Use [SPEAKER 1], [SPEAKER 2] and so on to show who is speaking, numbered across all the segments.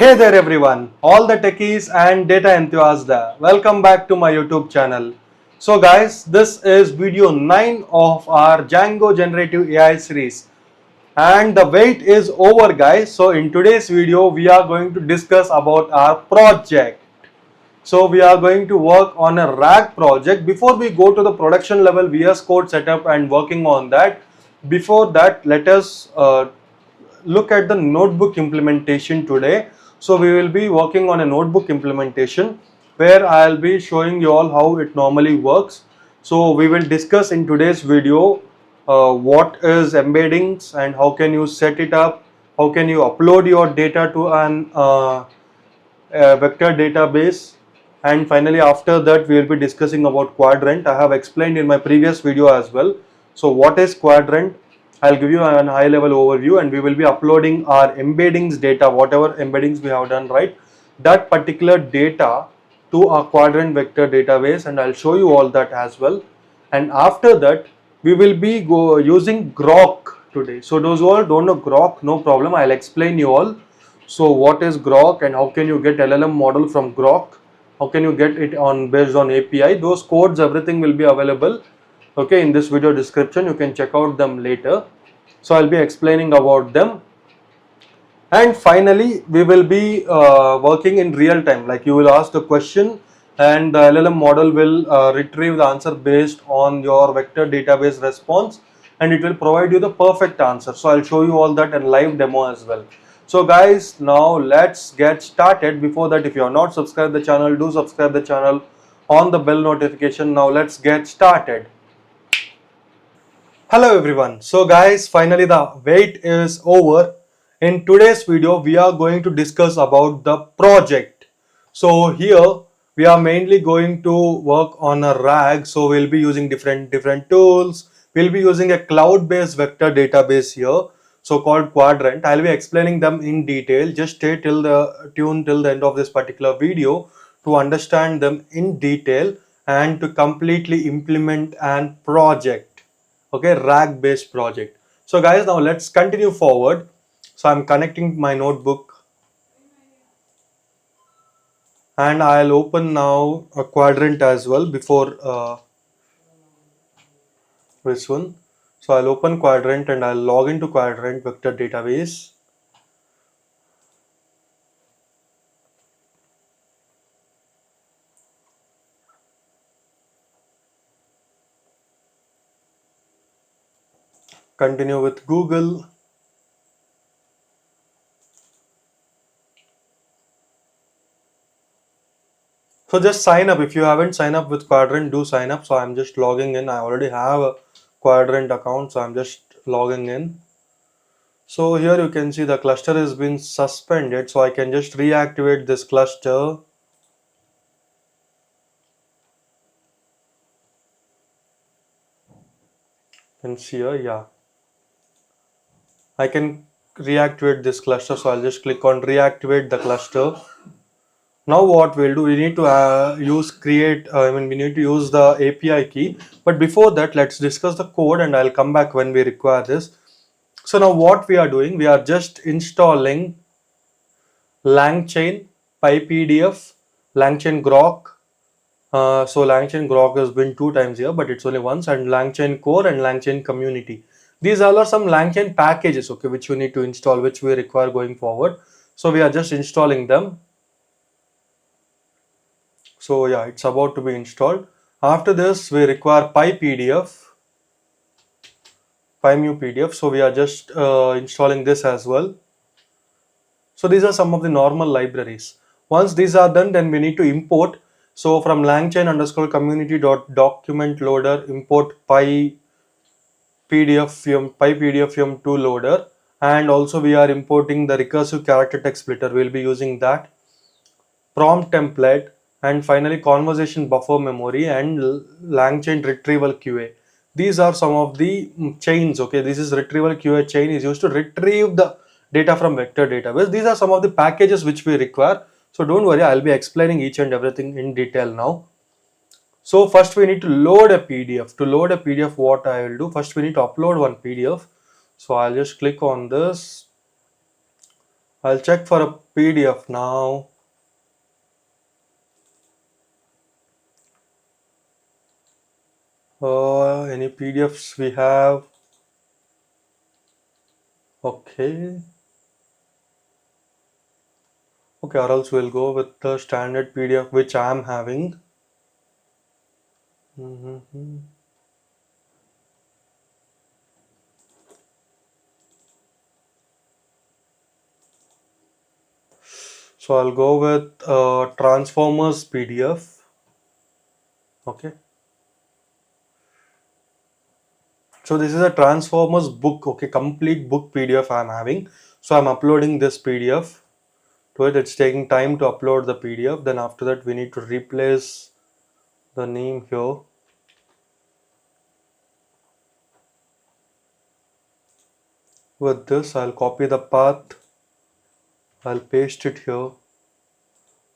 [SPEAKER 1] Hey there everyone, all the techies and data enthusiasts there. Welcome back to my YouTube channel. So guys, this is video 9 of our Django Generative AI series. And the wait is over guys. So in today's video, we are going to discuss about our project. So we are going to work on a RAG project. Before we go to the production level VS Code setup and working on that, before that, let us look at the notebook implementation today. So we will be working on a notebook implementation where I'll be showing you all how it normally works. So we will discuss in today's video what is embeddings and how can you set it up, how can you upload your data to an vector database, and finally after that we will be discussing about Quadrant. I have explained in my previous video as well. So what is Quadrant? I'll give you a high level overview, and we will be uploading our embeddings data, whatever embeddings we have done, right, that particular data to our Quadrant vector database, and I'll show you all that as well. And after that we will be using Grok today. So those who all don't know Grok, no problem, I'll explain you all. So what is Grok and how can you get LLM model from Grok? How can you get it on based on API? Those codes, everything will be available, okay, in this video description. You can check out them later. So I'll be explaining about them. And finally, we will be working in real time. Like you will ask the question and the LLM model will retrieve the answer based on your vector database response, and it will provide you the perfect answer. So I'll show you all that in live demo as well. So guys, now let's get started. Before that, if you are not subscribed the channel, do subscribe the channel on the bell notification. Now let's get started. Hello everyone. So guys, finally the wait is over. In today's video, we are going to discuss about the project. So here we are mainly going to work on a RAG. So we'll be using different tools. We'll be using a cloud-based vector database here, so called Quadrant. I'll be explaining them in detail. Just stay till the end of this particular video to understand them in detail and to completely implement an project. Okay, RAG based project. So guys, now let's continue forward. So I'm connecting my notebook and I'll open now a Quadrant as well before this one. So I'll open Quadrant and I'll log into Quadrant vector database. Continue with Google. So just sign up. If you haven't signed up with Quadrant, do sign up. So I'm just logging in. I already have a Quadrant account, so I'm just logging in. So here you can see the cluster has been suspended, so I can just reactivate this cluster. You can see here, yeah, I can reactivate this cluster. So I'll just click on reactivate the cluster. Now what we'll do, we need to we need to use the API key. But before that, let's discuss the code and I'll come back when we require this. So now what we are doing, we are just installing LangChain, PyPDF, LangChain Grok. So LangChain Grok has been 2 times here, but it's only once, and LangChain Core and LangChain Community. These all are some LangChain packages, okay, which you need to install, which we require going forward. So we are just installing them. So yeah, it's about to be installed. After this, we require PyPDF, PyMuPDF. So we are just installing this as well. So these are some of the normal libraries. Once these are done, then we need to import. So from langchain underscore community dot document loader, import PyPDF 2 loader, and also we are importing the recursive character text splitter. We'll be using that. Prompt template, and finally conversation buffer memory and LangChain retrieval QA. These are some of the chains. Okay, this is retrieval QA chain is used to retrieve the data from vector database. These are some of the packages which we require. So don't worry, I'll be explaining each and everything in detail now. So first we need to load a PDF. To load a PDF, what I will do, first we need to upload one PDF. So I'll just click on this. I'll check for a PDF now. Any PDFs we have? Okay. Okay, or else we'll go with the standard PDF which I am having. Mhm. So I'll go with Transformers PDF. Okay. So this is a Transformers book. Okay, complete book PDF I'm having. So I'm uploading this PDF to it. It's taking time to upload the PDF. Then after that we need to replace the name here. With this, I'll copy the path. I'll paste it here,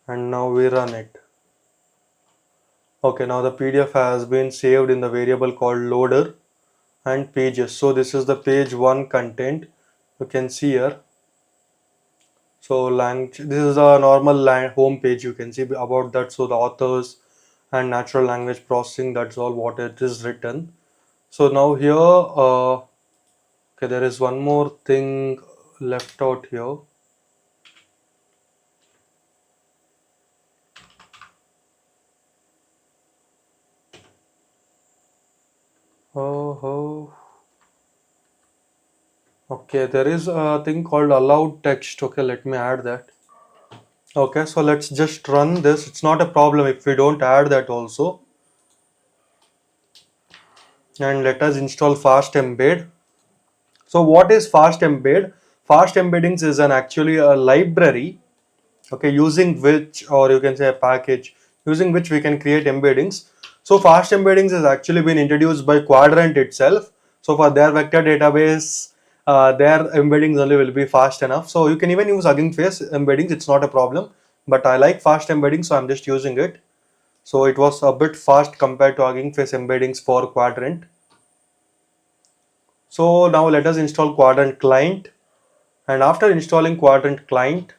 [SPEAKER 1] and now we run it. Okay, now the PDF has been saved in the variable called loader and pages. So this is the page 1 content. You can see here. So language, this is a normal home page. You can see about that. So the authors and natural language processing, that's all what it is written. So now here, okay, there is one more thing left out here. Oh. Okay, there is a thing called allowed text. Okay, let me add that. Okay, so let's just run this. It's not a problem if we don't add that also. And let us install fast embed. So what is fast embed? Fast embeddings is an actually a library, okay, using which, or you can say a package, using which we can create embeddings. So fast embeddings has actually been introduced by Quadrant itself. So for their vector database, their embeddings only will be fast enough. So you can even use Hugging Face embeddings, it's not a problem. But I like fast embeddings, so I'm just using it. So it was a bit fast compared to Hugging Face embeddings for Quadrant. So now let us install Quadrant client. And after installing Quadrant client,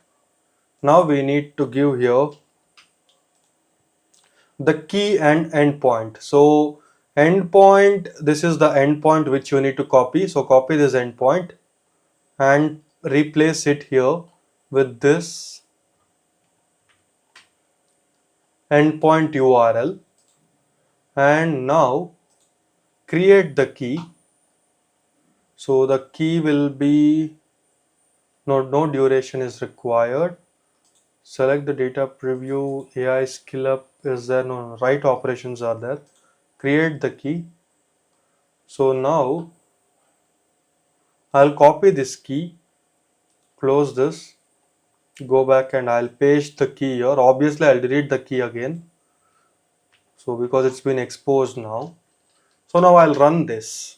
[SPEAKER 1] now we need to give here the key and endpoint. So endpoint, this is the endpoint which you need to copy. So copy this endpoint and replace it here with this endpoint URL, and now create the key. So the key will be no duration is required. Select the data preview, AI skill up is there, no write operations are there. Create the key. So now I'll copy this key, close this, go back, and I'll paste the key here. Obviously I'll delete the key again, so because it's been exposed now. So now I'll run this.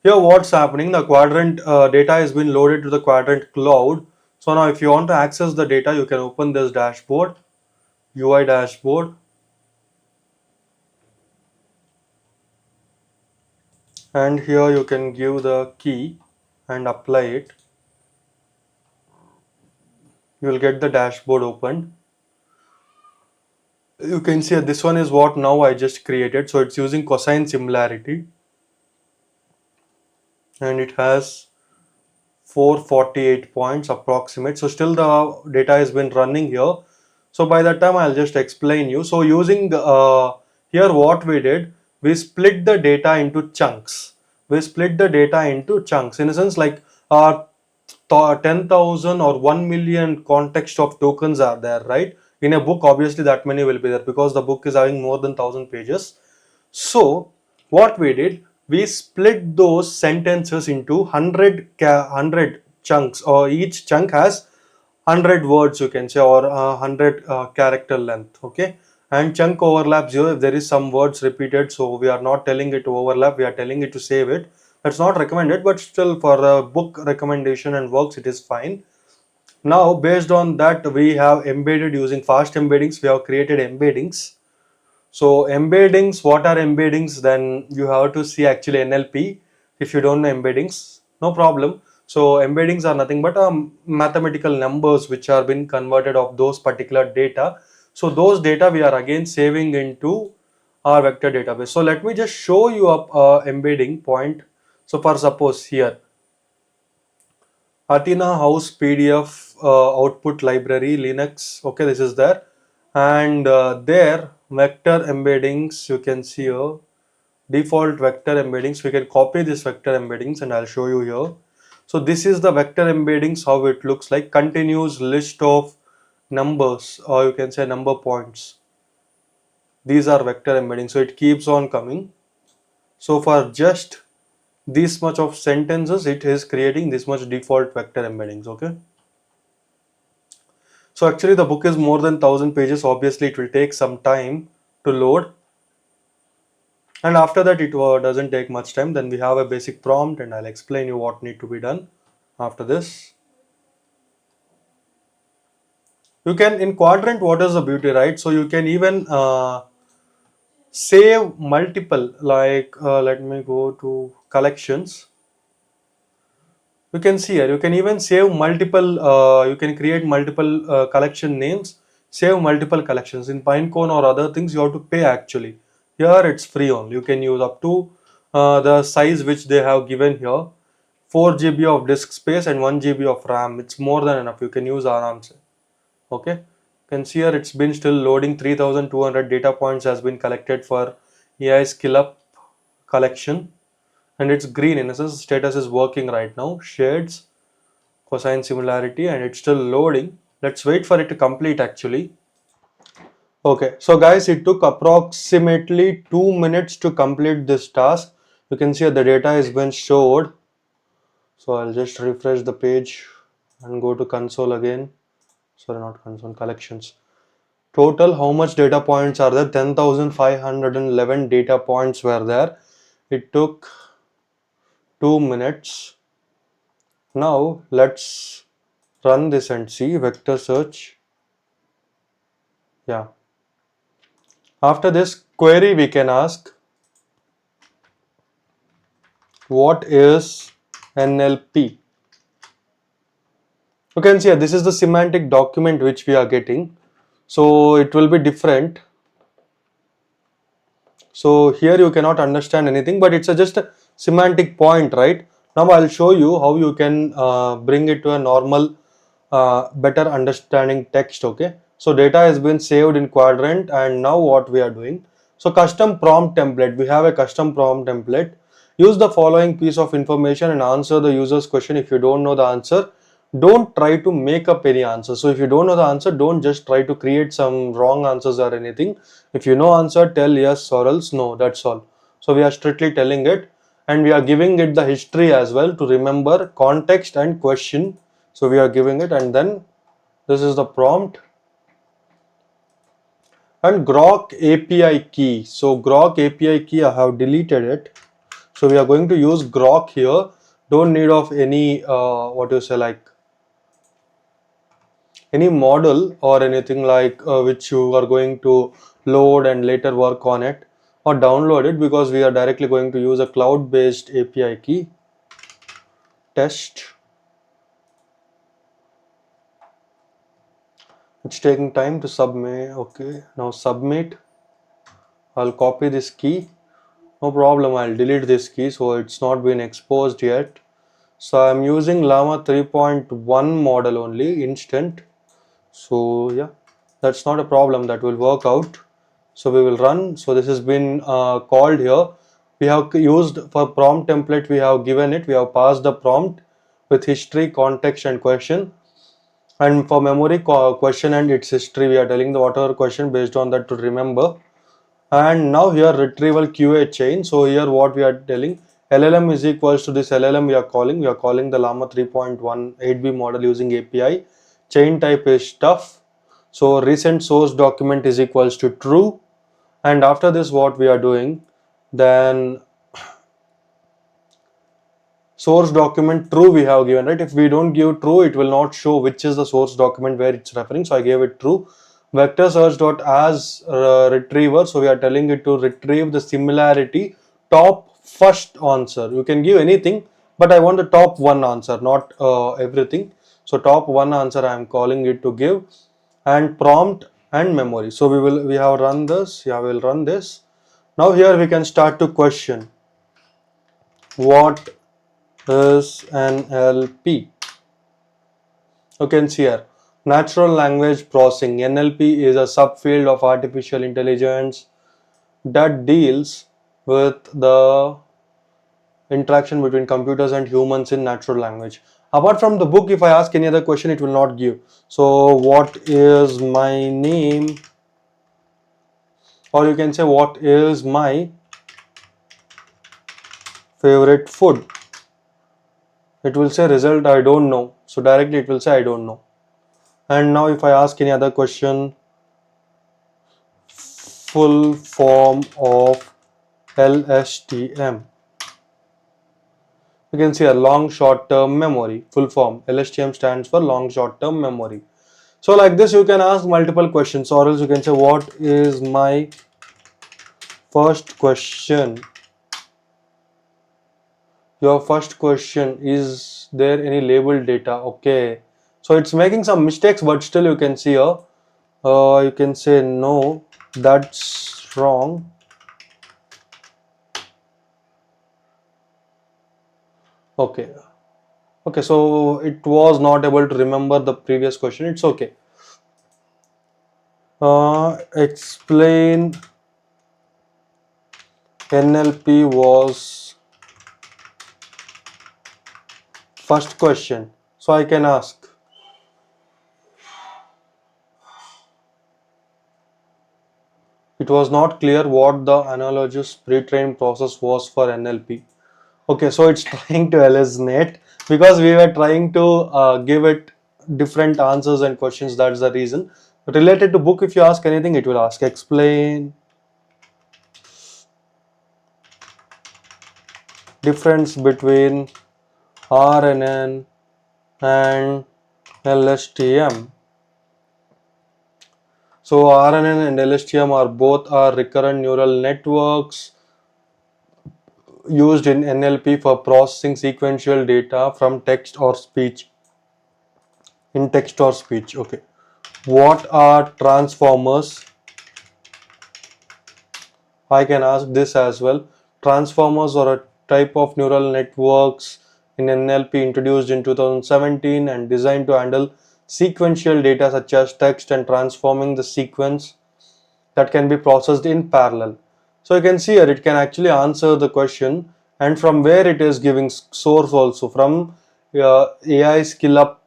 [SPEAKER 1] Here what's happening, the Quadrant data has been loaded to the Quadrant cloud. So now if you want to access the data, you can open this dashboard, UI dashboard, and here you can give the key and apply it. You will get the dashboard open. You can see this one is what now I just created. So it's using cosine similarity, and it has 448 points approximate. So still the data has been running here. So by that time I'll just explain you. So using here what we did, we split the data into chunks. We split the data into chunks in a sense like 10,000 or 1 million context of tokens are there, right? In a book, obviously that many will be there because the book is having more than 1,000 pages. So what we did, we split those sentences into 100 chunks, or each chunk has 100 words, you can say, or 100 character length. Okay, and chunk overlaps here if there is some words repeated, so we are not telling it to overlap, we are telling it to save it. That's not recommended, but still for a book recommendation and works it is fine. Now based on that, we have embedded using fast embeddings, we have created embeddings. So embeddings, what are embeddings? Then you have to see actually NLP. If you don't know embeddings, no problem. So embeddings are nothing but mathematical numbers which are been converted of those particular data. So those data we are again saving into our vector database. So let me just show you up embedding point. So for suppose here Athena House PDF output library Linux. Okay, this is there, and there vector embeddings you can see here, default vector embeddings. We can copy this vector embeddings and I'll show you here. So this is the vector embeddings, how it looks like. Continuous list of numbers, or you can say number points. These are vector embeddings, so it keeps on coming. So for just this much of sentences, it is creating this much default vector embeddings. Okay. So actually the book is more than 1000 pages. Obviously it will take some time to load, and after that it doesn't take much time. Then we have a basic prompt and I'll explain you what need to be done after this. You can, in Quadrant, what is the beauty, right? So you can even save multiple, like let me go to collections. You can see here, you can even save multiple, you can create multiple collection names, save multiple collections. In Pinecone or other things, you have to pay actually. Here it's free only. You can use up to the size which they have given here, 4 GB of disk space and 1 GB of RAM. It's more than enough. You can use arams. Okay. You can see here it's been still loading. 3200 data points has been collected for AI skill up collection, and it's green in a sense. Status is working right now. Shades, cosine similarity, and it's still loading. Let's wait for it to complete actually. Okay, so guys, it took approximately 2 minutes to complete this task. You can see the data has been stored. So I'll just refresh the page and go to console again. Sorry, not console, collections. Total, how much data points are there? 10,511 data points were there. It took 2 minutes. Now let's run this and see vector search. Yeah. After this query, we can ask, what is NLP? You can see here, this is the semantic document which we are getting. So it will be different. So here you cannot understand anything, but it's just a semantic point, right? Now I'll show you how you can bring it to a normal, better understanding text. Okay. So data has been saved in Quadrant, and now what we are doing. So custom prompt template. We have a custom prompt template. Use the following piece of information and answer the user's question. If you don't know the answer, don't try to make up any answer. So if you don't know the answer, don't just try to create some wrong answers or anything. If you know answer, tell yes or else no. That's all. So we are strictly telling it, and we are giving it the history as well to remember context and question. So we are giving it, and then this is the prompt. And Grok API key. So Grok API key, I have deleted it. So we are going to use Grok here. Don't need of any what you say, like any model or anything like which you are going to load and later work on it or download it, because we are directly going to use a cloud based API key. Test. It's taking time to submit. Okay, now submit. I'll copy this key. No problem, I'll delete this key, so it's not been exposed yet. So I'm using Llama 3.1 model only, instant. So yeah, that's not a problem, that will work out. So we will run. So this has been called here. We have used for prompt template, we have given it, we have passed the prompt with history, context and question. And for memory, question and its history, we are telling the whatever question, based on that to remember. And now here retrieval QA chain. So here what we are telling, LLM is equals to this LLM we are calling the Llama 3.1 8B model using API. Chain type is stuff. So recent source document is equals to true. And after this what we are doing, then source document true we have given, right? If we don't give true, it will not show which is the source document where it's referring. So I gave it true. Vector search dot as retriever. So we are telling it to retrieve the similarity top first answer. You can give anything, but I want the top one answer, not everything. So top one answer I am calling it to give, and prompt and memory. So we have run this. Yeah, we'll run this. Now here we can start to question what is NLP. You can see here natural language processing. NLP is a subfield of artificial intelligence that deals with the interaction between computers and humans in natural language. Apart from the book, if I ask any other question, it will not give. So what is my name, or you can say what is my favorite food, it will say result I don't know. So directly it will say I don't know. And now if I ask any other question, full form of LSTM, you can see a long short term memory. Full form LSTM stands for long short term memory. So like this you can ask multiple questions, or else you can say what is my first question. Your first question, is there any labeled data? Okay, so it's making some mistakes, but still you can see here you can say no, that's wrong. Okay, okay, so it was not able to remember the previous question. It's okay. Explain NLP was first question. So I can ask, it was not clear what the analogous pre-trained process was for NLP. Okay, so it's trying to hallucinate because we were trying to give it different answers and questions. That's the reason. Related to book, if you ask anything, it will ask explain difference between RNN and LSTM. So RNN and LSTM are both recurrent neural networks used in NLP for processing sequential data from text or speech. In text or speech. Okay. What are transformers? I can ask this as well. Transformers are a type of neural networks in NLP introduced in 2017 and designed to handle sequential data such as text and transforming the sequence that can be processed in parallel. So you can see here it can actually answer the question, and from where it is giving source also from AI skill up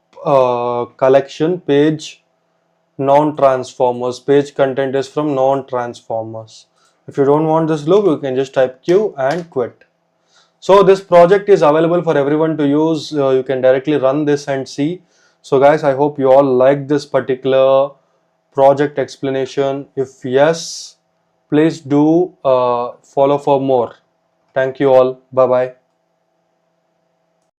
[SPEAKER 1] collection page non-transformers. Page content is from non-transformers. If you don't want this loop, you can just type Q and quit. So this project is available for everyone to use. You can directly run this and see. So guys, I hope you all like this particular project explanation. If yes, please do follow for more. Thank you all. Bye bye.